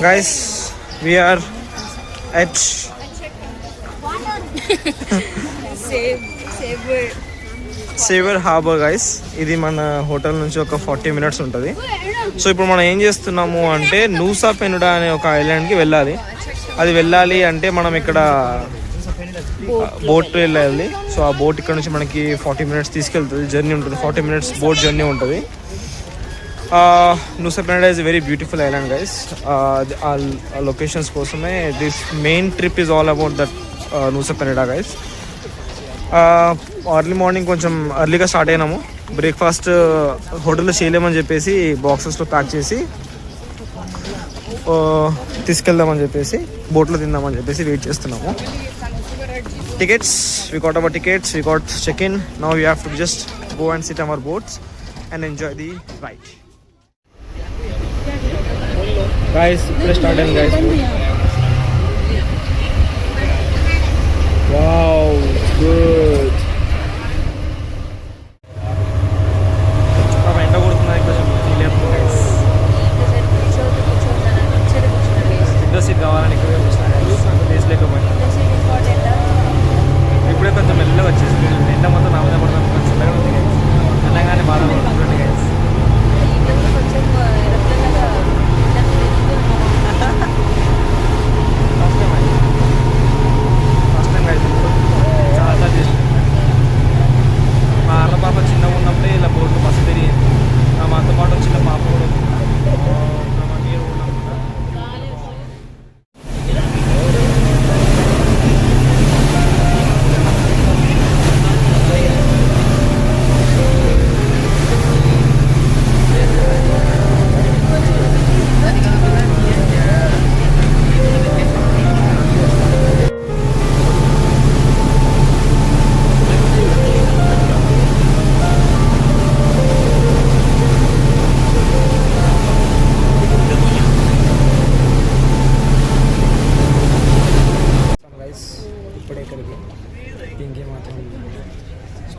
Guys, we are at saver harbour guys. ఇది మన hotel నుంచి ఒక 40 minutes ఉంటుంది. సో ఇప్పుడు మనం ఏం చేస్తున్నాము అంటే నూసా పెనుడా అనే ఒక ఐలాండ్కి వెళ్ళాలి. అది వెళ్ళాలి అంటే మనం ఇక్కడ బోట్ వెళ్ళాలి. సో ఆ బోట్ ఇక్కడ నుంచి మనకి 40 minutes తీసుకెళ్తుంది. జర్నీ ఉంటుంది, 40 minutes బోట్ జర్నీ ఉంటుంది. Nusa Penida is very beautiful island guys. ఆ లొకేషన్స్ కోసమే this main trip is all about that Nusa Penida guys. Early morning కొంచెం ఎర్లీగా స్టార్ట్ అయినాము. బ్రేక్ఫాస్ట్ హోటల్లో చేయలేమని చెప్పేసి బాక్సెస్లో ప్యాక్ చేసి తీసుకెళ్దామని చెప్పేసి బోట్లో తిందామని చెప్పేసి వెయిట్ చేస్తున్నాము. Tickets, we got our tickets, we got check-in. Now we have to just go and sit on our boats and enjoy the ride. Guys, let's start and guys. Wow, it's good. ఎండ కొడుతున్నాయి కొంచెం తెలియదు guys. Window seat కావాలని ఇక్కడ place లేకపోయినా ఇప్పుడే కొంచెం మెల్లగా వచ్చేసి ఎండ మొత్తం నా మీద పడదాం కొంచెం చిన్నగా ఉంది గైస్. అనగానే బాధ పడుతుంది గైస్. ఫస్ట్ టైం గైస్ చాలా చేసి మా అన్న పాప చిన్నగా ఉన్నప్పుడే ఇలా బోర్డు బస్సు తిరిగింది. మాతో పాటు చిన్న పాప కూడా ఉంది. పింకీ మాత్రం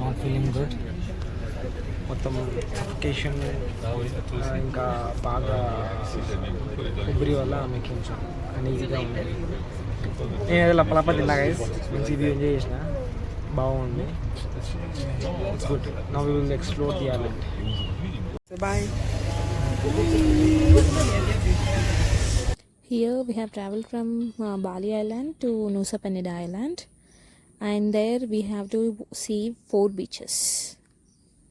నాట్ ఫీలింగ్ గుడ్. మొత్తం సఫికేషన్ ఇంకా బాగా కొబ్బరి వల్ల ఆమెకి కొంచెం అనీజీగా ఉండేది. నేను ఏదో లప్పలప్ప తిన్నా గైస్. మంచి వ్యూ ఎంజాయ్ చేసిన, బాగుంది. It's good. Now we will explore the island. Bye. Here we have traveled from Bali Island to Nusa Penida Island, and there we have to see 4 beaches,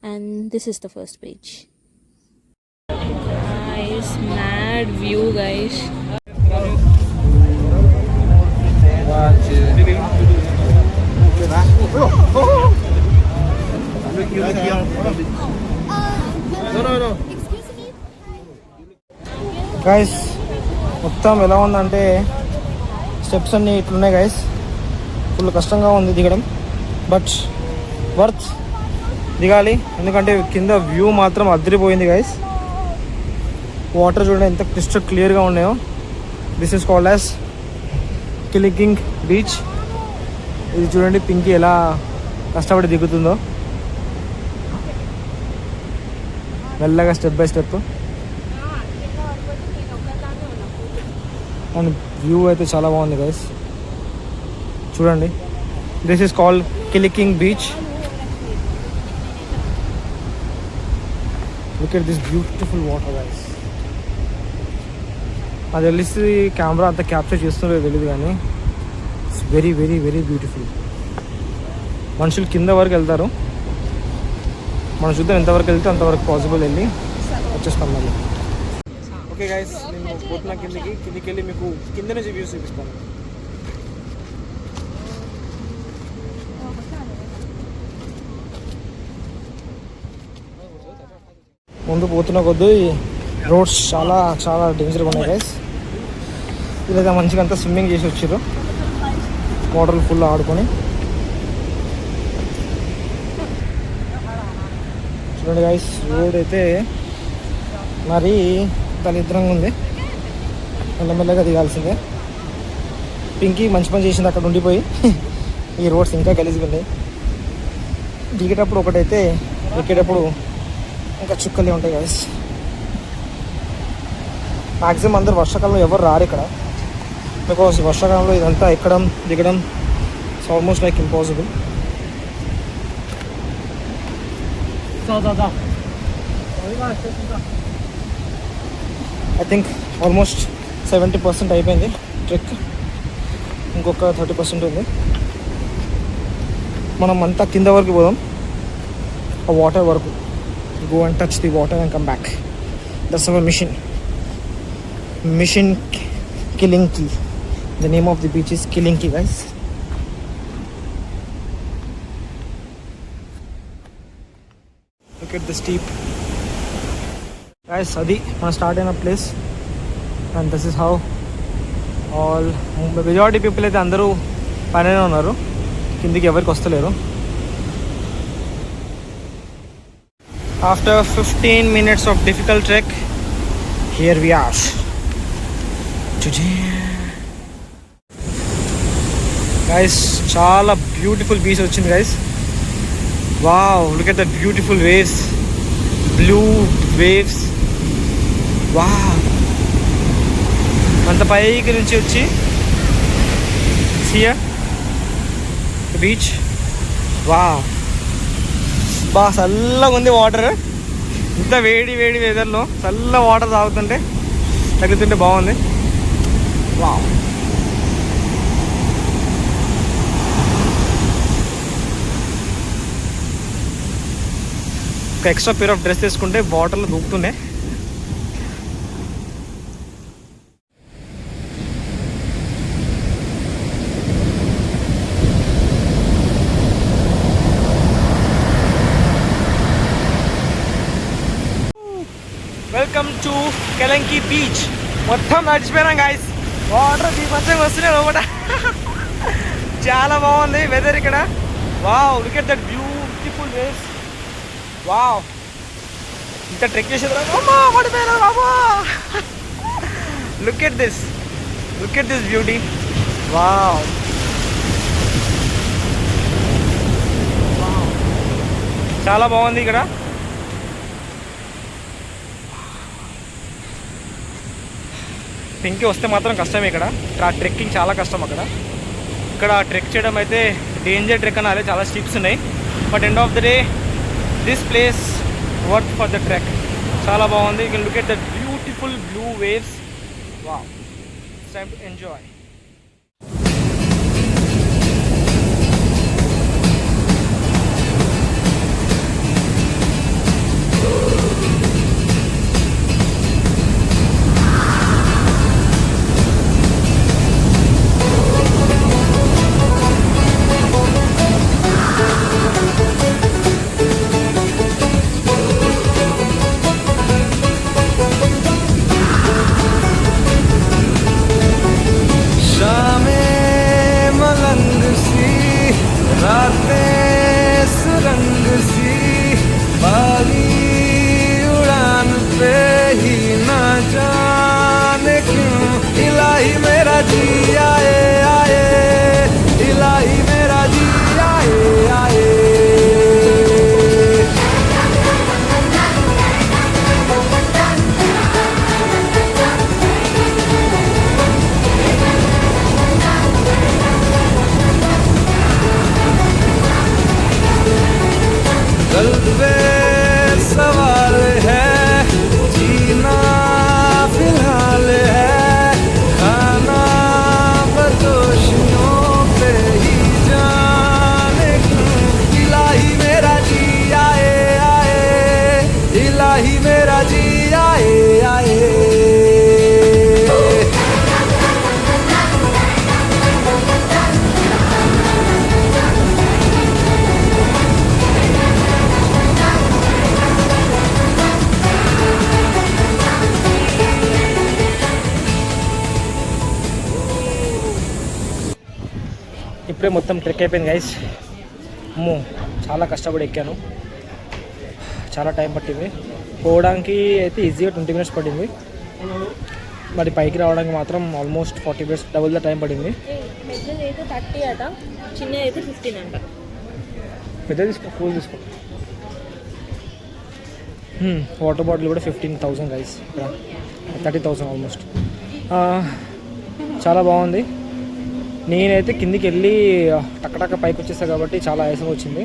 and this is the first beach. Nice mad view guys. Guys మొత్తం ఎలా ఉందంటే steps అన్నీ ఇట్లున్నాయి guys. Full కష్టంగా ఉంది దిగడం, but worth దిగాలి. ఎందుకంటే కింద వ్యూ మాత్రం అదిరిపోయింది గైస్. వాటర్ చూడండి ఎంత క్రిస్టల్ క్లియర్గా ఉన్నాయో. This is called as Kelingking beach. ఇది చూడండి పింకీ ఎలా కష్టపడి దిగుతుందో, మెల్లగా step by step. And view అయితే చాలా బాగుంది గైస్, చూడండి. This is called Kelingking beach. Look at this beautiful water guys. అది తెలిసి కెమెరా అంతా క్యాప్చర్ చేస్తుందో తెలియదు కానీ it's very very very beautiful. మనుషులు కింద వరకు వెళ్తారు, మనం చూద్దాం ఎంతవరకు వెళ్తే అంతవరకు పాసిబుల్ వెళ్ళి వచ్చేస్తాం మళ్ళీ. ఓకే గైస్, నేను పోతున్నా కిందికి వెళ్ళి మీకు కింద నుంచి వ్యూస్ చూపిస్తాను. ముందు పోతున్న కొద్దీ రోడ్స్ చాలా చాలా డేంజర్గా ఉన్నాయి గైస్. ఇలాగ మంచిగా అంతా స్విమ్మింగ్ చేసి వచ్చారు, వాటర్లు ఫుల్ ఆడుకొని. చూడండి గైస్, రోడ్ అయితే మరి దరిద్రంగా ఉంది. మెల్లమెల్లగా దిగాల్సిందే. పింకీ మంచి పని చేసింది అక్కడ ఉండిపోయి. ఈ రోడ్స్ ఇంకా గలీజ్గా ఉన్నాయి. దిగేటప్పుడు ఒకటైతే ఎక్కేటప్పుడు ఇంకా చుక్కలే ఉంటాయి గైస్. మ్యాక్సిమం అందరు వర్షాకాలంలో ఎవరు రారు ఇక్కడ, బికాస్ వర్షాకాలంలో ఇదంతా ఎక్కడం దిగడం it's almost like impossible. I think almost 70% అయిపోయింది ట్రెక్, ఇంకొక 30% ఉంది. మనం అంతా కింద వరకు పోదాం, ఆ వాటర్ వరకు. Go and touch the water and come back. That's our mission Kelingking. The name of the beach is Kelingking guys. Look at the steep guys. అది మనం స్టార్ట్ అయిన place and this is how all majority people అయితే అందరూ పైన ఉన్నారు, కిందికి ఎవరికి వస్తలేరు. After 15 minutes of difficult trek, here we are. Guys, చాలా బ్యూటిఫుల్ బీచ్ వచ్చింది guys. Wow, look at that beautiful waves, blue waves. Wow, అంత పైకి నుంచి వచ్చి see the beach. Wow, బా చల్లగా ఉంది వాటర్. ఇంత వేడి వెదర్లో చల్ల వాటర్ తాగుతుంటే తగ్గుతుంటే బాగుంది. వావ్, ఒక ఎక్స్ట్రా పేర్ ఆఫ్ డ్రెస్ తీసుకుంటే వాటర్లో దూకుతుండే. Welcome to Kelingking beach. మొత్తం నడిచిపోయినాం గాయస్. వాటర్ మంచిగా వస్తున్నాయి లోపల. చాలా బాగుంది వెదర్ ఇక్కడ. Wow, look at that beautiful waves. Wow, ఇంత ట్రెక్ చేసేది పడిపోయినా బాబా. Look at this beauty. Wow, చాలా బాగుంది ఇక్కడ. పింకి వస్తే మాత్రం కష్టమే ఇక్కడ. ట్రెక్కింగ్ చాలా కష్టం అక్కడ. ఇక్కడ ట్రెక్ చేయడం అయితే డేంజర్ ట్రెక్ అనాలి, చాలా స్టిప్స్ ఉన్నాయి. But end of the day this place worth for the trek. చాలా బాగుంది. You can look at the beautiful blue waves. Wow, it's time to enjoy. ఇప్పుడే మొత్తం ట్రెక్ అయిపోయింది గైస్. అమ్మో, చాలా కష్టపడి ఎక్కాను, చాలా టైం పట్టింది. పోవడానికి అయితే ఈజీగా 20 minutes పట్టింది, మరి పైకి రావడానికి మాత్రం almost 40 minutes, double the time పడింది. పెద్దది అయితే 30 అట, చిన్నది అయితే 15 అంట. పెద్ద తీసుకో, కూల్ తీసుకో. వాటర్ బాటిల్ కూడా 15,000 గైస్, 30,000 ఆల్మోస్ట్. చాలా బాగుంది. నేనైతే కిందికి వెళ్ళి టక్కటక్క పైకి వచ్చేస్తాను కాబట్టి చాలా ఆయాసం వచ్చింది.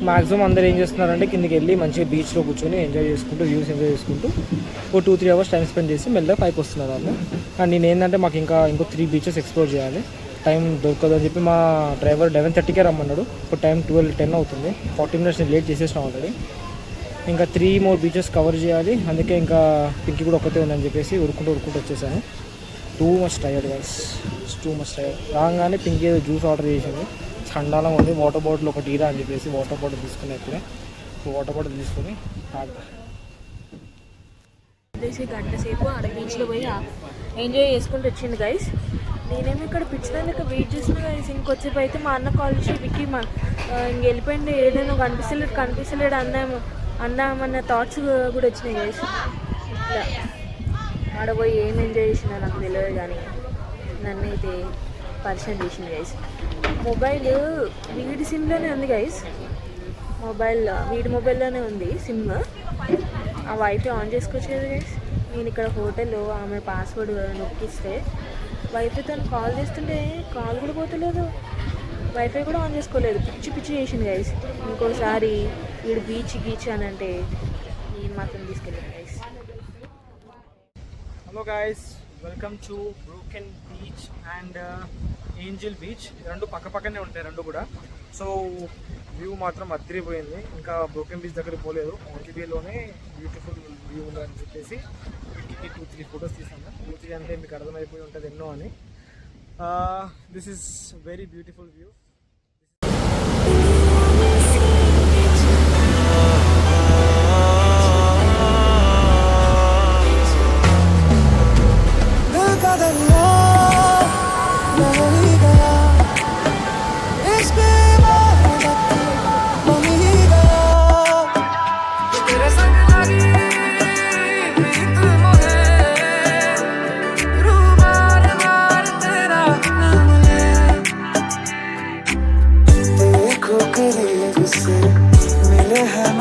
మ్యాక్సిమం అందరు ఏం చేస్తున్నారంటే కిందికి వెళ్ళి మంచిగా బీచ్లో కూర్చొని ఎంజాయ్ చేసుకుంటూ వ్యూస్ ఎంజాయ్ చేసుకుంటూ ఒక 2-3 అవర్స్ టైం స్పెండ్ చేసి మెల్లగా పైకి వస్తున్నారు వాళ్ళు. అండ్ నేను ఏంటంటే మాకు ఇంకో 3 బీచెస్ ఎక్స్ప్లోర్ చేయాలి, టైం దొరకదు అని చెప్పి మా డ్రైవర్ 11:30కే రమ్మన్నాడు. ఇప్పుడు టైం 12:10 అవుతుంది. 40 మినిట్స్ నేను లేట్ చేసేసిన ఆల్రెడీ. ఇంకా 3 more బీచెస్ కవర్ చేయాలి. అందుకే ఇంకా పింకీ కూడా ఒక్కతే ఉందని చెప్పేసి ఉరుకుంటూ వచ్చేసాను. Too much tired guys, too much tired. రాగానే పింకీ ఏదో జ్యూస్ ఆర్డర్ చేసింది, చండాలం ఉంది. వాటర్ బాటిల్ ఒకటి ఇరా అని చెప్పేసి వాటర్ బాటిల్ తీసుకుని ఇప్పుడే వాటర్ బాటిల్ తీసుకొని గంట సేపు ఆడ బీచ్లో పోయి ఎంజాయ్ చేసుకుంటూ వచ్చింది గైస్. నేనేమో ఇక్కడ పిచ్చిదానికి వెయిట్ చేస్తున్నా గైస్. ఇంకొచ్చేపు అయితే మా అన్న కాల్ చేసి విక్కీ ఇంక వెళ్ళిపోయింది, ఏదైనా కనిపిస్తలేడు అందామన్న థాట్స్ కూడా వచ్చినాయి గైస్. ఇట్లా ఆడపోయి ఏం ఎంజాయ్ చేసినా నాకు తెలియదు, కానీ నన్ను అయితే పరిచయం చేసింది గైస్. మొబైల్ వీడి సిమ్లోనే ఉంది గైస్, వీడి మొబైల్లోనే ఉంది సిమ్. ఆ వైఫై ఆన్ చేసుకొచ్చేది గైస్. నేను ఇక్కడ హోటల్లో ఆమె పాస్వర్డ్ నొక్కిస్తే వైఫైతో కాల్ చేస్తుంటే కాల్ కూడా పోతలేదు, వైఫై కూడా ఆన్ చేసుకోలేదు. పిచ్చి చేసింది గైస్. ఇంకోసారి వీడు బీచ్ అని అంటే నేను మాత్రం తీసుకెళ్ళాను guys. Hello guys, welcome to Broken beach and Angel beach. రెండు పక్కనే ఉంటాయి రెండు కూడా. సో వ్యూ మాత్రం అదిరిపోయింది. ఇంకా బ్రూకెన్ బీచ్ దగ్గరికి పోలేదు, ఆన్లీలోనే బ్యూటిఫుల్ వ్యూ ఉందని చెప్పేసి వీటికి 2-3 ఫొటోస్ తీసాను. 2-3 అంటే మీకు అర్థమైపోయి ఉంటుంది ఎన్నో అని. This is very beautiful view.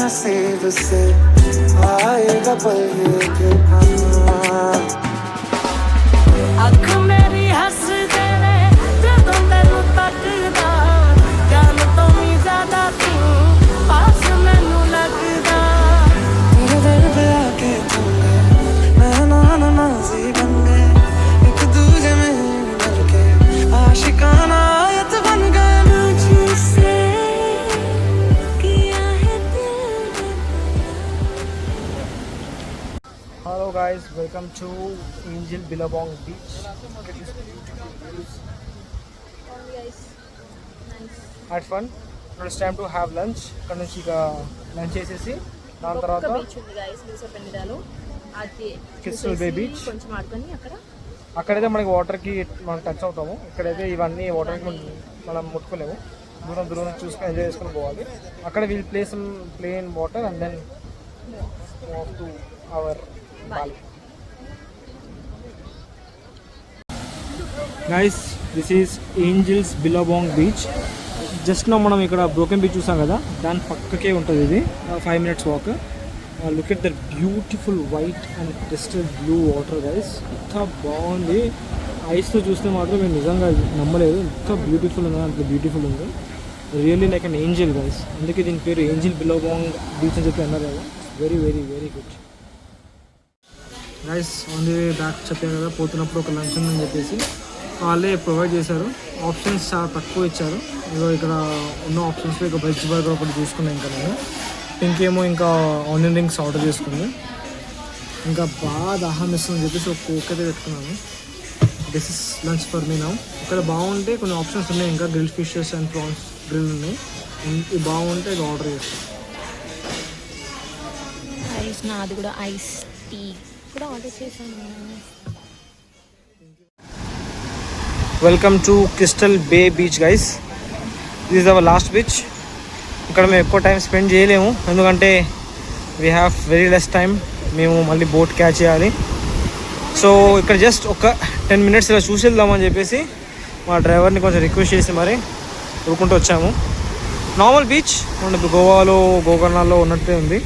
नसीब से आएगा पल के अख मेरी हंस दे रे जदों तैनू तकदा जान तो भी ज्यादा तू पास मैनू लगदा तेरे दर पे आके तुम मैं नाजी बन गए एक दूजे में मिल के आशिकाना आयत बन गए मुझसे Hello guys, welcome to Angel Billabong Beach. Look at these beautiful views. Had fun. Now it's time to have lunch. ఇక్కడ నుంచి ఇక లంచ్ చేసేసి దాని తర్వాత బీచ్ ఉంది గైస్, నూసపెన్నిడాలో. అది క్రిస్టల్ బే బీచ్. కొంచెం ఆడుకొని అక్కడైతే మనకి వాటర్కి మనం టచ్ అవుతాము. ఇక్కడైతే ఇవన్నీ వాటర్కి మనం ముట్టుకోలేము. దూరం చూసుకొని ఎంజాయ్ చేసుకొని పోవాలి. అక్కడ we'll place plane water and then move to our Bali. Guys, this is Angel's Billabong Beach. Just మనం ఇక్కడ బ్రోకెన్ బీచ్ చూసాం కదా, దాని పక్కకే ఉంటుంది ఇది. 5 minutes walk. Look at that beautiful white and crystal blue water guys. ఎంత బాగుంది. ఐస్తో చూస్తే మాత్రం మేము నిజంగా నమ్మలేదు, ఎంత బ్యూటిఫుల్ ఉందో, అంత బ్యూటిఫుల్ ఉంది. Really like an angel guys. అందుకే దీని పేరు ఏంజిల్ బిలోబాంగ్ బీచ్ అని చెప్పి అన్నారు కదా. Very very very good guys. On the way back చెప్పాను కదా, పోతున్నప్పుడు ఒక లంచ్ ఉందని చెప్పేసి వాళ్ళే ప్రొవైడ్ చేశారు. ఆప్షన్స్ చాలా తక్కువ ఇచ్చారు. ఇగో ఇక్కడ ఉన్న ఆప్షన్స్లో ఇక వెజ్ బర్గర్ ఒకటి తీసుకున్నాను. ఇంకా నేను ఇంకేమో ఇంకా ఆనియన్ రింగ్స్ ఆర్డర్ చేసుకుంది. ఇంకా బాగా దాహం ఇస్తుందని చెప్పేసి ఒక కోక్ అయితే పెట్టుకున్నాను. This is lunch for me now. ఇక్కడ బాగుంటే కొన్ని ఆప్షన్స్ ఉన్నాయి, ఇంకా grill fishes and prawns grill ఉన్నాయి. ఇది బాగుంటే ఇది ఆర్డర్ చేస్తాను. ఐస్ నాది కూడా ఐస్ టీ కూడా ఆర్డర్ చేశాను. Welcome to crystal bay beach guys. This is our last beach. ఇక్కడ మేము ఎక్కువ టైం స్పెండ్ చేయలేము, ఎందుకంటే we have very less time. మేము మళ్ళీ బోట్ క్యాచ్ చేయాలి. సో ఇక్కడ జస్ట్ ఒక 10 minutes ఇలా చూసి వెళ్దామని చెప్పేసి మా డ్రైవర్ని కొంచెం రిక్వెస్ట్ చేసి మరి ఊరుకుంటూ వచ్చాము. నార్మల్ బీచ్ మన గోవాలో గోకర్ణాల్లో ఉన్నట్టే ఉంది.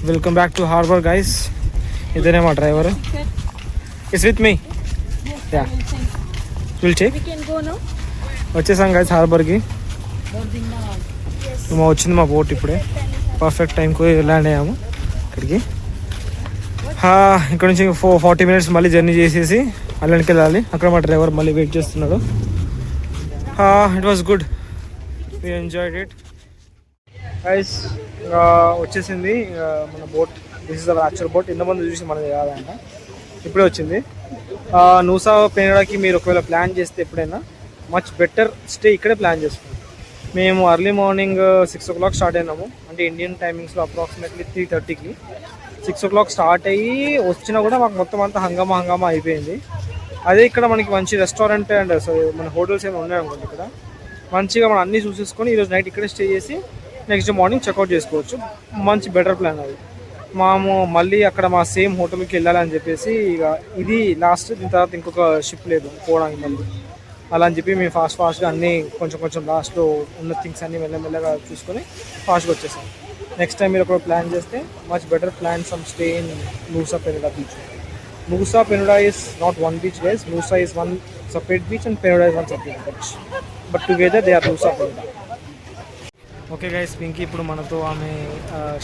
Welcome back to harbour guys. ఇదేనే మా driver. It's with me. Yeah will check. వచ్చేసాం గైస్ హార్బర్కి. వచ్చింది మా బోట్ ఇప్పుడే. పర్ఫెక్ట్ టైంకి ల్యాండ్ అయ్యాము ఇక్కడికి. ఇక్కడ నుంచి 40 minutes మళ్ళీ జర్నీ చేసేసి అల్లనికి వెళ్ళాలి. అక్కడ మా డ్రైవర్ మళ్ళీ వెయిట్ చేస్తున్నాడు. It was good, we enjoyed it guys. వచ్చేసింది మన boat. This is hour actual boat. ఇంతమంది చూసి మనది కాదంట, ఇప్పుడే వచ్చింది. నూసా పెనడాకి మీరు ఒకవేళ ప్లాన్ చేస్తే ఎప్పుడైనా మచ్ బెటర్ స్టే ఇక్కడే ప్లాన్ చేసుకుంటాం. మేము అర్లీ మార్నింగ్ 6 o'clock స్టార్ట్ అయినాము. అంటే ఇండియన్ టైమింగ్స్లో అప్రాక్సిమేట్లీ 3:30కి 6 o'clock స్టార్ట్ అయ్యి వచ్చినా కూడా మాకు మొత్తం అంతా హంగామా అయిపోయింది. అదే ఇక్కడ మనకి మంచి రెస్టారెంట్ అండ్ మన హోటల్స్ ఏమైనా ఉన్నాయనుకోండి, ఇక్కడ మంచిగా మనం అన్నీ చూసేసుకొని ఈరోజు నైట్ ఇక్కడే స్టే చేసి నెక్స్ట్ డే మార్నింగ్ చెక్అవుట్ చేసుకోవచ్చు. మంచి బెటర్ ప్లాన్ అది. మళ్ళీ అక్కడ మా సేమ్ హోటల్కి వెళ్ళాలని చెప్పేసి ఇక ఇది లాస్ట్. దీని తర్వాత ఇంకొక షిప్ లేదు పోవడానికి మళ్ళీ. అలా అని చెప్పి మేము ఫాస్ట్గా అన్నీ కొంచెం లాస్ట్లో ఉన్న థింగ్స్ అన్నీ మెల్లమెల్లగా చూసుకొని ఫాస్ట్గా వచ్చేసాం. నెక్స్ట్ టైం మీరు ఒక ప్లాన్ చేస్తే much better plan some stay in Nusa Penida beach. Nusa Penida is not one beach guys. Nusa is one separate beach and Penida is one separate beach. But together they are Nusa Penida. Okay guys, Pinky ఇప్పుడు మనతో ఆమె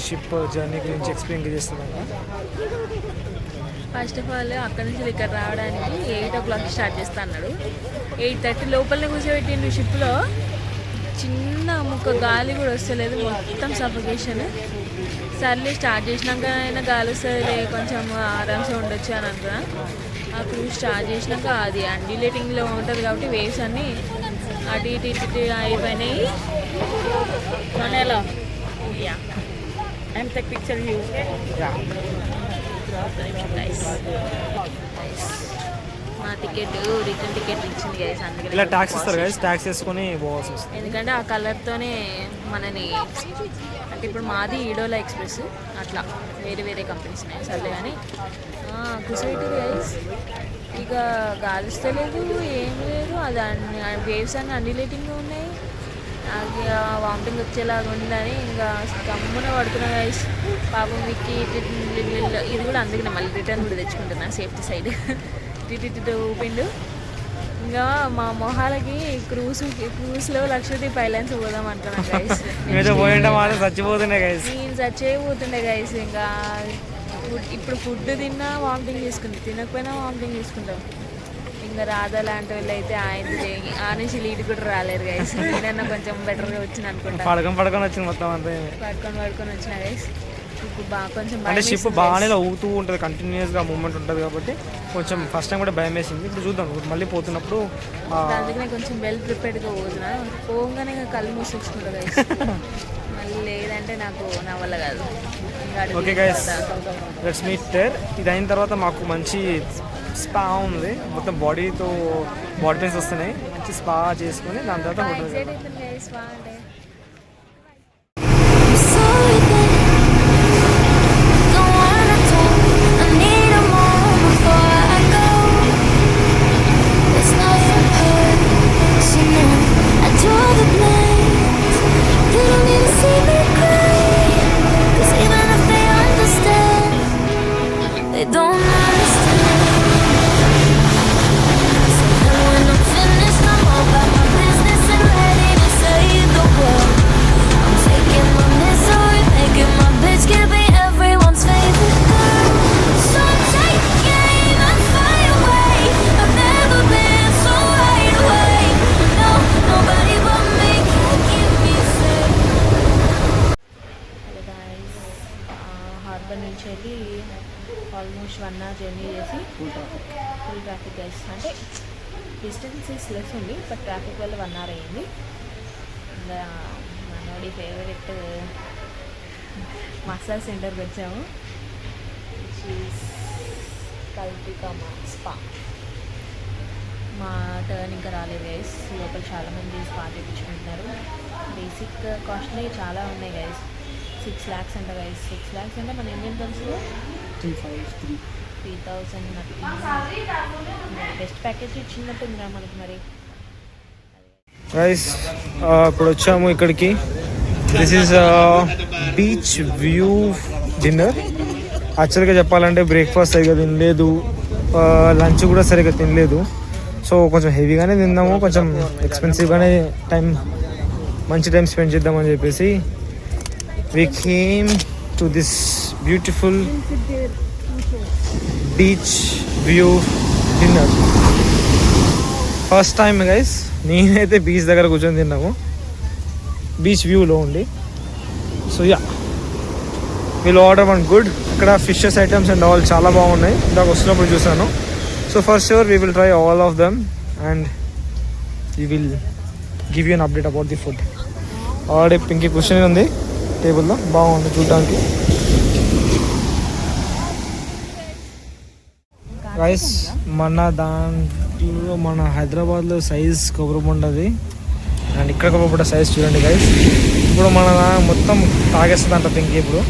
ship journey గురించి explain చేస్తున్నాను. First of all అక్కడ నుంచి ఇక్కడ రావడానికి 8 o'clock start చేస్తా అన్నాడు. 8:30 లోపలనే కూర్చోబెట్టిండు షిప్లో. చిన్న ముక్క గాలి కూడా వస్తలేదు, మొత్తం సఫికేషన్. సర్లే స్టార్ట్ చేసినాక అయినా గాలి వస్తుంది, కొంచెం ఆరామ్సే ఉండొచ్చు అని అనుకున్నా. ఆ క్రూజ్ స్టార్ట్ చేసినాక అది అండిలేటింగ్లో ఉంటుంది కాబట్టి వేవ్స్ అన్నీ అటు ఇటు అయిపోయినాయి. మనలో పిక్చర్ వ్యూ మా టికెట్ రిటర్న్ టికెట్ ఇచ్చింది గైస్. అందుకని ఇలా ట్యాక్స్ ఇస్తారు గైస్, ట్యాక్స్ వేసుకొని పోవాల్సి వస్తుంది. ఎందుకంటే ఆ కలర్తోనే మనని, అంటే ఇప్పుడు మాది ఈడోలా ఎక్స్ప్రెస్, అట్లా వేరే కంపెనీస్ ఉన్నాయి. సర్లే కానీ కుసైట్ గైస్ ఇక గాలిస్తలేదు, ఏం లేదు. అది వేవ్స్ అన్నీ అండిలేటింగ్గా ఉన్నాయి. నాకు వామిటింగ్ వచ్చేలాగా ఉందని ఇంకా గమ్మున పడుతున్నా గైస్. పాపం మీకు ఇది కూడా అందుకనే మళ్ళీ రిటర్న్ కూడా తెచ్చుకుంటున్నా సేఫ్టీ సైడ్. టిటి ఊపిండు. ఇంకా మా మొహాలకి క్రూజ్లో లక్షద్వీప్ ఐలాండ్స్ పోదాం అనుకున్నాను గైస్. నేను చచ్చిపోతుండే గైస్. ఇంకా ఇప్పుడు ఫుడ్ తిన్నా వామిటింగ్ చేసుకుంటాం, తినకపోయినా వామిటింగ్ చేసుకుంటాం. ఇంకా రాధా లాంటి వాళ్ళు అయితే ఆ నుంచి లీడ్ కూడా రాలేరు గైస్. నేనన్నా కొంచెం బెటర్గా వచ్చింది అనుకుంటా. పడుకొని వచ్చింది మొత్తం అంతా. పడుకొని వచ్చిన గైస్. ఇప్పుడు కొంచెం అంటే షిప్ బాగానే ఊగుతూ ఉంటుంది, కంటిన్యూస్గా మూవ్మెంట్ ఉంటుంది కాబట్టి కొంచెం ఫస్ట్ టైం కూడా భయం వేసింది. ఇప్పుడు చూద్దాం, మళ్ళీ పోతున్నప్పుడు అందుకనే కొంచెం వెల్ ప్రిపేర్డ్గా పోతున్నా. పోగానే ఇంకా కళ్ళు మూసుకుంటా గైస్. మళ్ళీ లేదంటే నాకు నా వల్ల కాదు. Okay guys, let's meet there. ఇది అయిన తర్వాత మాకు మంచి స్పా ఉంది, మొత్తం బాడీ పెయిన్స్ వస్తున్నాయి. మంచి స్పా చేసుకుని దాని తర్వాత హోటల్. హార్బర్ నుంచి వెళ్ళి ఆల్మోస్ట్ 1 hour జర్నీ చేసి ఫుల్ ట్రాఫిక్ గైస్. అంటే డిస్టెన్స్ లెస్ ఉంది, బట్ ట్రాఫిక్ వల్ల 1 hour అయ్యింది. ఇంకా మనోడి ఫేవరెట్ మసాజ్ సెంటర్కి వచ్చాము, కల్పికమా స్పా. మా టర్న్ ఇంకా రాలేదు గైస్. లోపల చాలామంది స్పా చేయించుకుంటున్నారు. బేసిక్ కాస్ట్లీ చాలా ఉన్నాయి గైస్. 6 lakhs అంట గైస్. 6 lakhs అంటే మన ఇండియన్ కరెన్సీలో 3,000 బెస్ట్ ప్యాకేజ్ ఇచ్చినట్టుందిరా మనకి. మరి గైస్ ఇప్పుడు వచ్చాము ఇక్కడికి. This is beach view dinner. యాక్చువల్గా చెప్పాలంటే బ్రేక్ఫాస్ట్ సరిగ్గా తినలేదు, లంచ్ కూడా సరిగ్గా తినలేదు. సో కొంచెం హెవీగానే తిందాము, కొంచెం ఎక్స్పెన్సివ్గానే మంచి టైం స్పెండ్ చేద్దామని చెప్పేసి we came to this beautiful beach view dinner. First time guys నేనైతే బీచ్ దగ్గర కూర్చొని తిన్నాము, బీచ్ వ్యూలో ఉండి. సో యా, వీళ్ళు ఆర్డర్ వన్ గుడ్. ఇక్కడ ఫిషెస్ ఐటమ్స్ అండ్ ఆల్ చాలా బాగున్నాయి, ఇందాక వస్తున్నప్పుడు చూసాను. So for sure we will try all of them and we will give you an update about the food. Already Pinky కూర్చొని ఉంది టేబుల్లో, బాగుంది చూడడానికి. రైస్ మన దాంట్లో మన హైదరాబాద్లో సైజ్ కొబ్బరి ఉండదు అండ్ ఇక్కడ కొబ్బరి సైజ్ చూడండి గైస్. ఇప్పుడు మన మొత్తం తాగేస్తుంది అంట పింకీ ఇప్పుడు.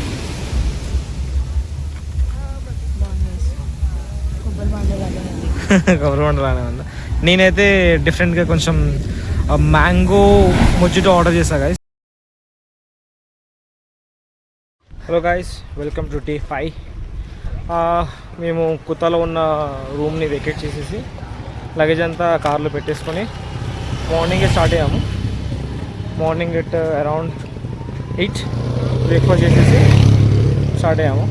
కొబ్బరి బండ రానే ఉంది. నేనైతే డిఫరెంట్గా కొంచెం మ్యాంగో మొజిటో ఆర్డర్ చేశాను guys. Hello guys, welcome to T5. మేము కుతాలో ఉన్న రూమ్ని వెకేట్ చేసేసి లగేజ్ అంతా కార్లో పెట్టేసుకొని మార్నింగే స్టార్ట్ అయ్యాము. మార్నింగ్ ఎట్ అరౌండ్ 8 బ్రేక్ఫాస్ట్ చేసేసి స్టార్ట్ అయ్యాము.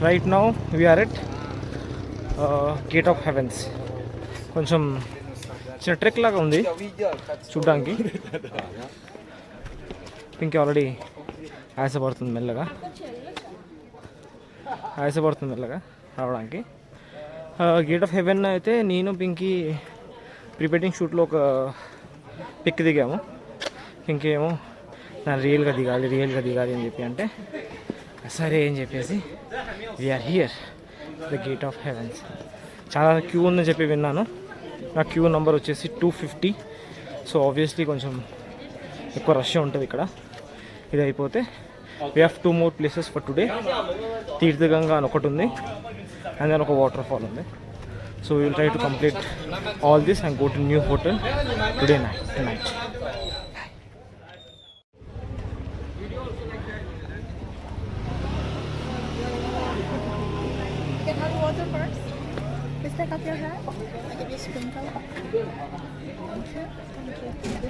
Right now we're at gate of heavens. కొంచెం చిన్న ట్రెక్ లాగా ఉంది చూడడానికి. పింకీ ఆల్రెడీ ఆయాసపడుతుంది మెల్లగా రావడానికి. గేట్ ఆఫ్ హెవెన్ అయితే నేను పింకీ ప్రీ వెడ్డింగ్ షూట్లో ఒక పిక్ దిగాము. పింకీ ఏమో దాన్ని రియల్గా దిగాలి అని చెప్పి అంటే సరే అని చెప్పేసి we're here the gate of heavens. చాలా క్యూ ఉందని చెప్పి విన్నాను. నా క్యూ నెంబర్ వచ్చేసి 250. సో ఆబ్వియస్లీ కొంచెం ఎక్కువ రష్ ఉంటుంది ఇక్కడ. ఇది అయిపోతే we have 2 more places for today. Tirta Gangga అని ఒకటి ఉంది అండ్ దాని ఒక వాటర్ ఫాల్ ఉంది. So we will try to complete all this and go to new hotel today night. Take off your hat. I give you a sprinkle. Thank you.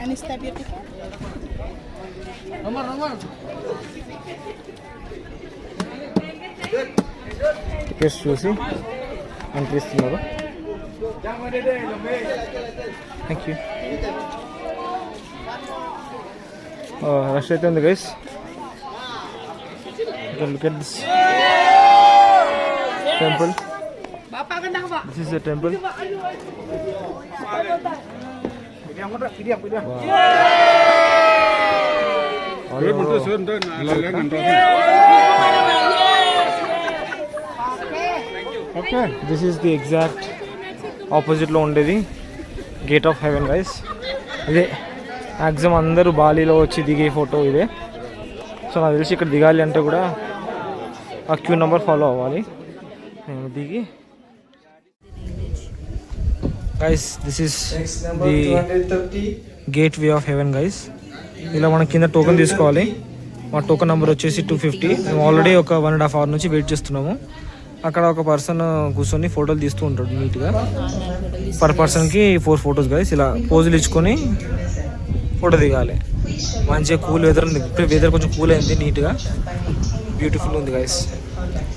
And stab your ticket. Tickets చూసి entry ఇస్తున్నారు. Thank you. Rush అయితే ఉంది guys. Look at this temple. This is the temple. Okay, this is the exact opposite లో ఉండేది gate of haven guys. ఇదే maximum అందరూ బాలీలో వచ్చి దిగే ఫోటో ఇదే. సో నాకు తెలిసి ఇక్కడ దిగాలి అంటే కూడా ఆ క్యూ నెంబర్ ఫాలో అవ్వాలి. నేను దిగి guys this is the gate way of haven guys. ఇలా మనం కింద టోకెన్ తీసుకోవాలి. మా టోకెన్ నెంబర్ వచ్చేసి 250. మేము ఆల్రెడీ ఒక 1.5 hours నుంచి వెయిట్ చేస్తున్నాము. అక్కడ ఒక పర్సన్ కూర్చొని ఫోటోలు తీస్తూ ఉంటాడు నీట్గా. పర్ పర్సన్కి 4 photos గైస్. ఇలా పోజులు ఇచ్చుకొని ఫోటో దిగాలి. మంచిగా కూల్ వెదర్ ఉంది. ఇప్పుడు వెదర్ కొంచెం కూల్ అయింది, నీట్గా బ్యూటిఫుల్ ఉంది గైస్.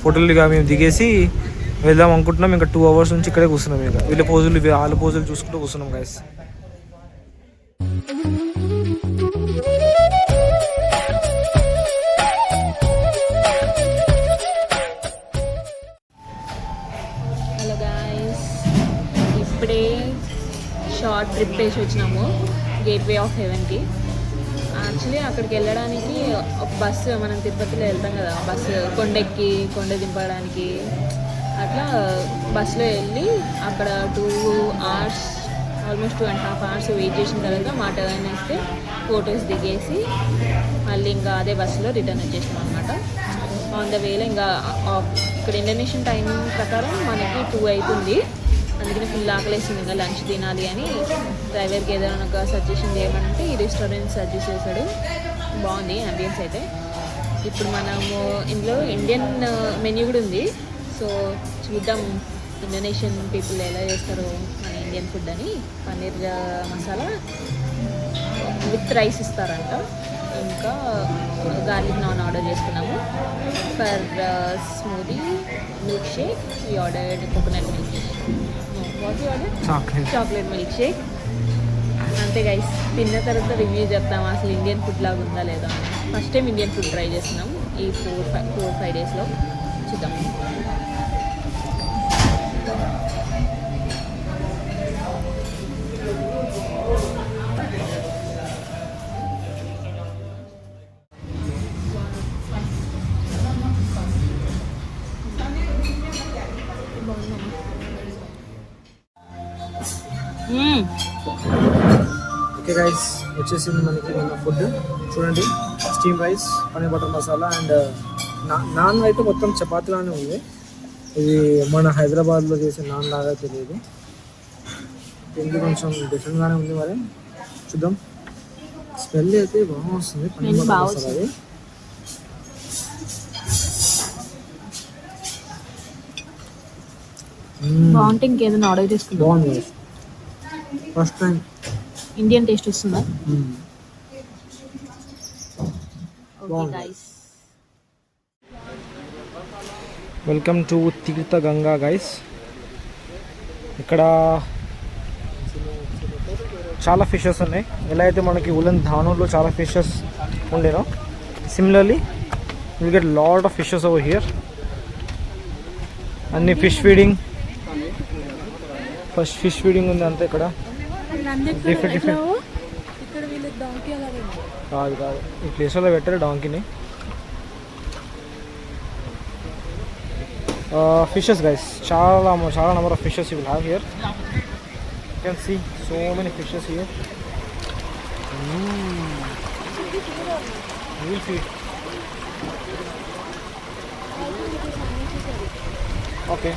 ఫోటోలు మేము దిగేసి వెళ్దాం అనుకుంటున్నాం. ఇంకా 2 hours నుంచి ఇక్కడే కూర్చున్నాం. ఇంకా వాళ్ళ పోజులు చూసుకుంటూ కూర్చున్నాం గైస్. హలో గాయస్, ఇప్పుడే షార్ట్ ట్రిప్ వేసి వచ్చినాము గేట్ వే ఆఫ్ హెవెన్కి. యాక్చువల్లీ అక్కడికి వెళ్ళడానికి ఒక బస్సు, మనం తిరుపతిలో వెళ్తాం కదా, బస్సు కొండెక్కి కొండ దింపడానికి అట్లా బస్సులో వెళ్ళి అక్కడ 2 hours ఆల్మోస్ట్ 2.5 hours వెయిట్ చేసిన తర్వాత మా టర్న్ వేస్తే ఫొటోస్ దిగేసి మళ్ళీ ఇంకా అదే బస్సులో రిటర్న్ వచ్చేసాం అనమాట. ఆన్ ద వేలో ఇంకా ఇక్కడ ఇండోనేషియన్ టైమింగ్ ప్రకారం మనకి 2 అవుతుంది. అందుకని ఫుల్ ఆకలేసింది, ఇంకా లంచ్ తినాలి అని డ్రైవర్కి ఏదైనా ఒక సజెషన్ చేయమంటే ఈ రెస్టారెంట్ సజెస్ట్ చేశాడు. బాగుంది అంబియన్స్ అయితే. ఇప్పుడు మనము ఇందులో ఇండియన్ మెన్యూ కూడా ఉంది. సో చూద్దాం ఇండోనేషియన్ పీపుల్ ఎలా చేస్తారో మన ఇండియన్ ఫుడ్ అని. పన్నీర్ మసాలా విత్ రైస్ ఇస్తారంట. ఇంకా గార్లిక్ నాన్ ఆర్డర్ చేసుకున్నాము. For smoothie milk shake we ordered coconut milk chocolate milk shake. అంతే గైస్, తిన్న తర్వాత రివ్యూ చెప్తాము అసలు ఇండియన్ ఫుడ్ లాగా ఉందా లేదా అని. First time Indian food try చేస్తున్నాం ఈ 4-5 డేస్లో. చూద్దాం. ఓకే గైస్, వచ్చేసింది మనకి మన ఫుడ్. చూడండి, steam rice, paneer butter masala and non అయితే మొత్తం చపాతీలానే ఉంది. ఇది మన హైదరాబాద్లో చేసే నాన్ లాగా తెలియదు, ఇది కొంచెం డిఫరెంట్గానే ఉంది. మరి చూద్దాం. స్మెల్ అయితే బాగా వస్తుంది పన్నీర్ బటర్ మసాలా. అది బాగుంటే ఇంకేదైనా ఆర్డర్ చేసుకుంటాం. బాగుంది, ఫస్ట్ టైం ఇండియన్ టేస్ట్ వస్తుందా? Welcome to Tirtha Ganga guys. ఇక్కడ చాలా ఫిషెస్ ఉన్నాయి. ఎలా అయితే మనకి ఉలన్ ధానులో చాలా ఫిషెస్ ఉండేనో, similarly will get lot of fishes over here. అన్ని fish feeding, first fish feeding ఉంది అంతా. ఇక్కడ డిఫరెంట్ డిఫరెంట్ కాదు కాదు ఈ ప్లేస్లో పెట్టారు డాంకీని. ఫిషెస్ గైస్, చాలా number of fishes you will have here. You can see so many fishes here. Will feed. Okay,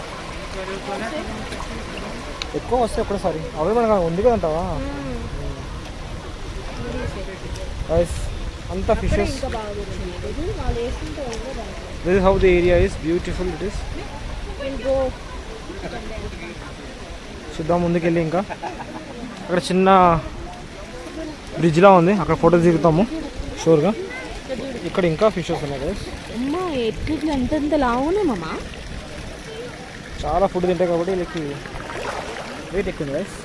ఎక్కువ వస్తే ఒక్కసారి అవే మనకు ఉంది కదంటావా గైస్. అంతా fishes. This is how the area is beautiful. It is. చూద్దాం ముందుకెళ్ళి. ఇంకా అక్కడ చిన్న బ్రిడ్జ్లా ఉంది, అక్కడ ఫోటో దిగుతాము షూర్గా. ఇక్కడ ఇంకా ఫిషెస్ ఉన్నాయి గైస్. ఎంత లావునేమమ్మా. చాలా ఫుడ్ తింటాయి కాబట్టి వీళ్ళకి వెయిట్ ఎక్కువ గైస్.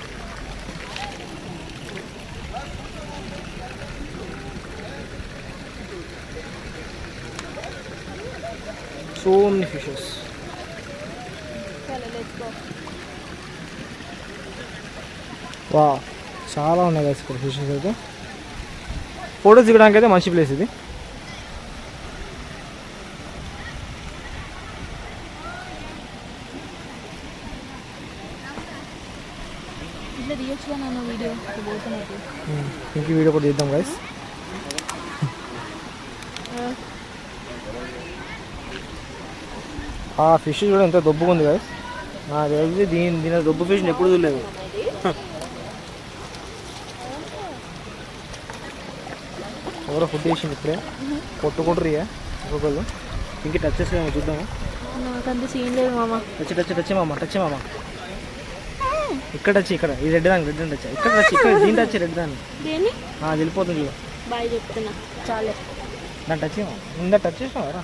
So many fishes. వా, చాలా ఉన్నాయి గైస్ ఇక్కడ ఫిషెస్ అయితే. ఫోటోస్ దిగడానికి అయితే మంచి ప్లేస్ ఇది. ఇంక వీడియో కూడా తీద్దాం గైస్. ఆ ఫిష్ కూడా ఎంత దొబ్బుగా ఉంది గైస్. నాకు తెలిసి దీని దొబ్బు ఫిష్ని ఎప్పుడు చూడలేదు. ఎవరో ఫుడ్ చేసింది ఇప్పుడే, కొట్టుకుంటారు ఒక్కొక్కళ్ళు. ఇంక టచ్ చేసి చూద్దాము. నాకంత సీన్ లేదు మామ. టచ్ మామ. ఇక్కడ వచ్చి ఇక్కడ ఈ రెడ్ దానికి రెడ్ టచ్, ఇక్కడ వచ్చి ఇక్కడ దీని టచ్ రెడ్ దాన్ని వెళ్ళిపోతుంది. బాయ్ చెప్తున్నా చాలే. దాన్ని టచ్ ఇందా టచ్ చేసినావరా.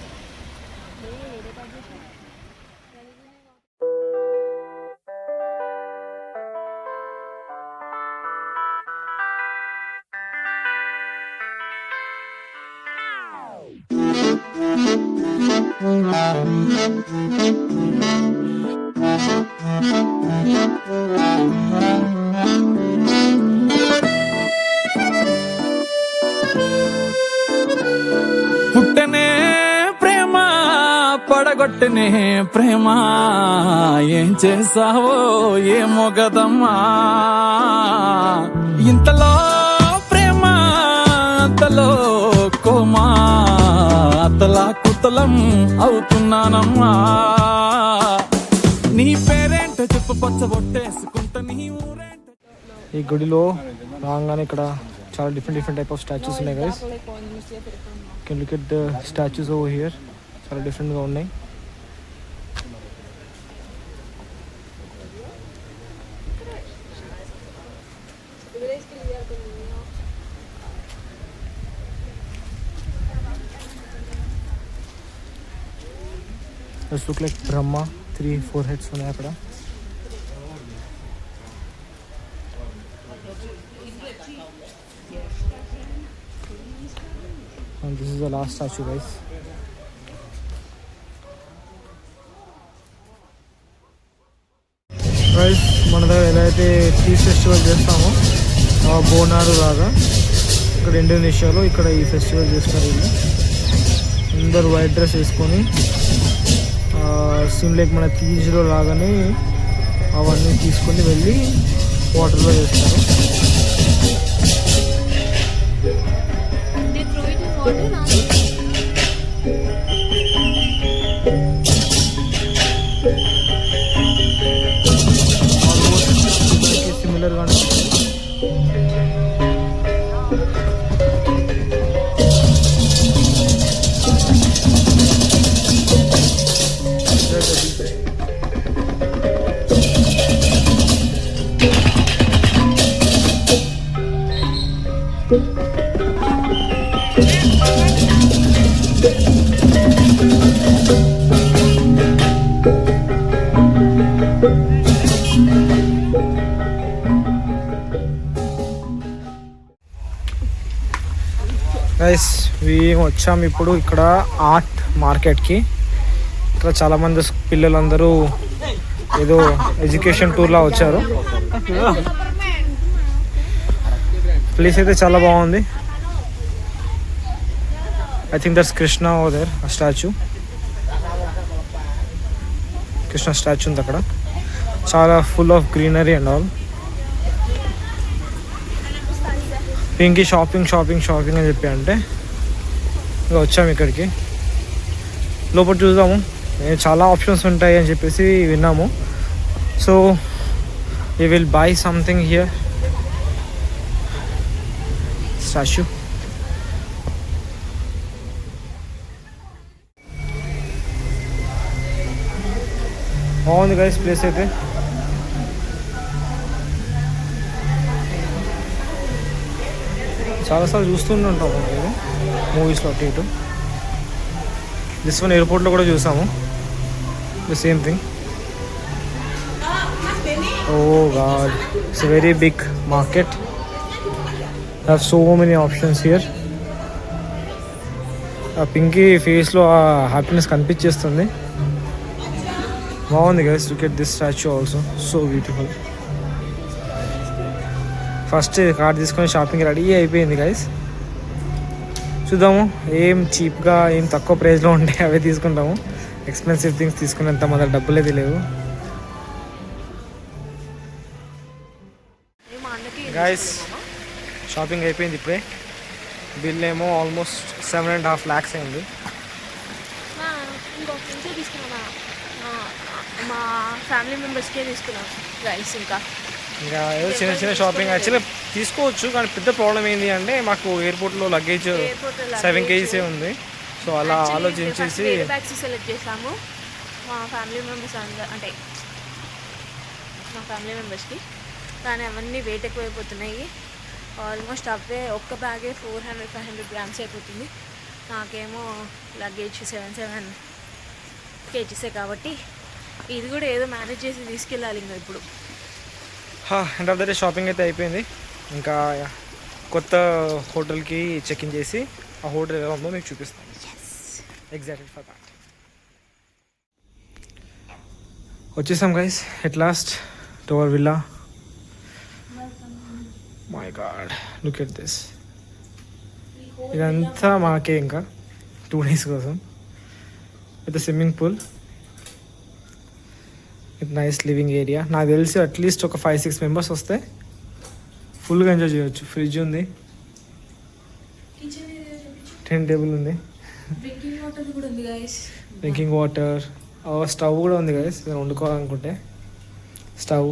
పుట్టనే ప్రేమ పడగొట్టనే ప్రేమ, ఏం చేసావో ఏమో గదమ్మా. ఇంతలో ప్రేమ అంతలో కోమా, అతలా కుతలం అవుతున్నానమ్మా. నీ పేరేంటో చెప్పు, పచ్చ బొట్టేసుకుంటా నీ ఊరేంటో. ఈ గుడిలో రాగానే ఇక్కడ చాలా డిఫరెంట్ టైప్ ఆఫ్ స్టాచ్యూస్ ఉన్నాయి guys. Can look at the statues over here. చాలా డిఫరెంట్గా ఉన్నాయి. This look like Brahma. 3-4 heads ఉన్నాయి అక్కడ. And this is the last statue guys. Guys, మన దగ్గర ఎలా అయితే టీ ఫెస్టివల్ చేస్తామో బోనాలు లాగా ఇక్కడ ఇండోనేషియాలో ఇక్కడ ఈ ఫెస్టివల్ చేస్తారు. వీళ్ళు అందరు వైట్ డ్రెస్ వేసుకొని సిమ్ లైక్ మన తీజ్లో లాగానే అవన్నీ తీసుకొని వెళ్ళి వాటర్లో వేస్తారు. సిమిలర్గా గైస్ మేము వచ్చాము ఇప్పుడు ఇక్కడ ఆర్ట్ మార్కెట్కి. ఇక్కడ చాలామంది పిల్లలందరూ ఏదో ఎడ్యుకేషన్ టూర్లా వచ్చారు. ప్లేస్ అయితే చాలా బాగుంది. I think that's Krishna over there, ఆ స్టాచ్యూ. కృష్ణ స్టాచ్యూ ఉంది అక్కడ. చాలా full of greenery and all. Pinky shopping అని చెప్పి అంటే ఇంకా వచ్చాము ఇక్కడికి. లోపల చూద్దాము, చాలా ఆప్షన్స్ ఉంటాయి అని చెప్పేసి విన్నాము. So we will buy something here. Statue బాగుంది గైస్ ప్లేస్ అయితే. చాలాసార్లు చూస్తూనే ఉంటాము మేము మూవీస్లో అటు ఇటు. దిస్ వన్ ఎయిర్పోర్ట్లో కూడా చూసాము, the same thing. Oh god, it's a very big market. Have so many options here. ఆ పింకీ ఫేస్లో ఆ హ్యాపీనెస్ కనిపించేస్తుంది. బాగుంది guys. Look at this statue also, so beautiful. First card తీసుకొని షాపింగ్ రెడీ అయిపోయింది గైస్. చూద్దాము ఏం చీప్గా ఏం తక్కువ ప్రైస్లో ఉంటాయి అవే తీసుకుంటాము. ఎక్స్పెన్సివ్ థింగ్స్ తీసుకునేంత మన దగ్గర డబ్బులు అయితే లేవు గైస్. షాపింగ్ అయిపోయింది ఇప్పుడే. బిల్ ఏమో ఆల్మోస్ట్ 7.5 lakhs అయింది. మా ఫ్యామిలీ మెంబర్స్కే తీసుకున్నాం గైస్. ఇంకా ఏదో చిన్న షాపింగ్ యాక్చువల్లీ తీసుకోవచ్చు, కానీ పెద్ద ప్రాబ్లం ఏంటి అంటే మాకు ఎయిర్పోర్ట్లో లగేజ్ 7 kgs ఉంది. సో అలా ఆలోచించేసి బ్యాగ్స్ సెలెక్ట్ చేసాము మా ఫ్యామిలీ మెంబర్స్ అంటే మా ఫ్యామిలీ మెంబర్స్కి. కానీ అవన్నీ వెయిట్ ఎక్కువైపోతున్నాయి. ఆల్మోస్ట్ అవే ఒక్క బ్యాగే 400-500 grams అయిపోతుంది. నాకేమో లగేజ్ 7 kgs కాబట్టి ఇది కూడా ఏదో మేనేజ్ చేసి తీసుకెళ్ళాలి. ఇంకా ఇప్పుడు end of the day shopping అయితే అయిపోయింది. ఇంకా కొత్త హోటల్కి చెక్ ఇన్ చేసి ఆ హోటల్ ఎలా ఉందో మీకు చూపిస్తాను. ఎగ్జాక్ట్లీ ఫర్ దాట్ వచ్చేసాం guys at last to our villa. My God, look at this. ఇదంతా మాకే ఇంకా 2 days కోసం. With swimming pool, with nice living area. నాకు తెలిసి అట్లీస్ట్ ఒక 5-6 members వస్తే ఫుల్గా ఎంజాయ్ చేయొచ్చు. ఫ్రిడ్జ్ ఉంది, టెన్ టేబుల్ ఉంది, డ్రింకింగ్ వాటర్, స్టవ్ కూడా ఉంది గైస్. నేను వండుకోవాలనుకుంటే స్టవ్.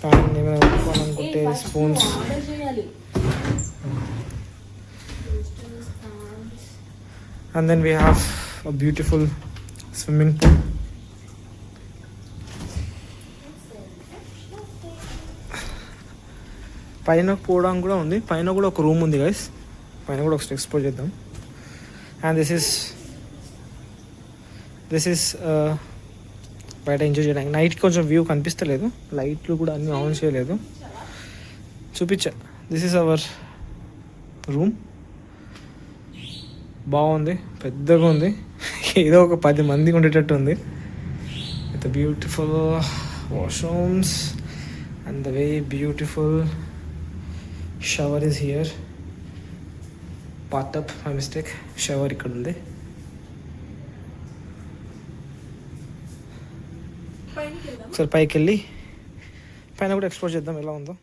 ప్యాన్ ఏమైనా పెట్టుకోవాలనుకుంటే స్పూన్స్. ఆర్డర్ చేయాలి. And then we have a beautiful swimming pool. పైన పోవడానికి కూడా ఉంది, పైన కూడా ఒక రూమ్ ఉంది గైస్, పైన కూడా ఒకసారి ఎక్స్ప్లోర్ చేద్దాం. అండ్ దిస్ ఈస్ బయట ఎంజాయ్ చేయడానికి. నైట్ కొంచెం వ్యూ కనిపిస్తలేదు, లైట్లు కూడా అన్నీ ఆన్ చేయలేదు, చూపించా. This is our room. బాగుంది, పెద్దగా ఉంది, ఏదో ఒక 10 మంది ఉండేటట్టు ఉంది. With beautiful washrooms and the very beautiful shower is here. Bath my mistake, shower ఇక్కడ ఉంది. ఒకసారి పైకి వెళ్ళి పైన కూడా ఎక్స్ప్లోర్ చేద్దాం ఎలా ఉందో.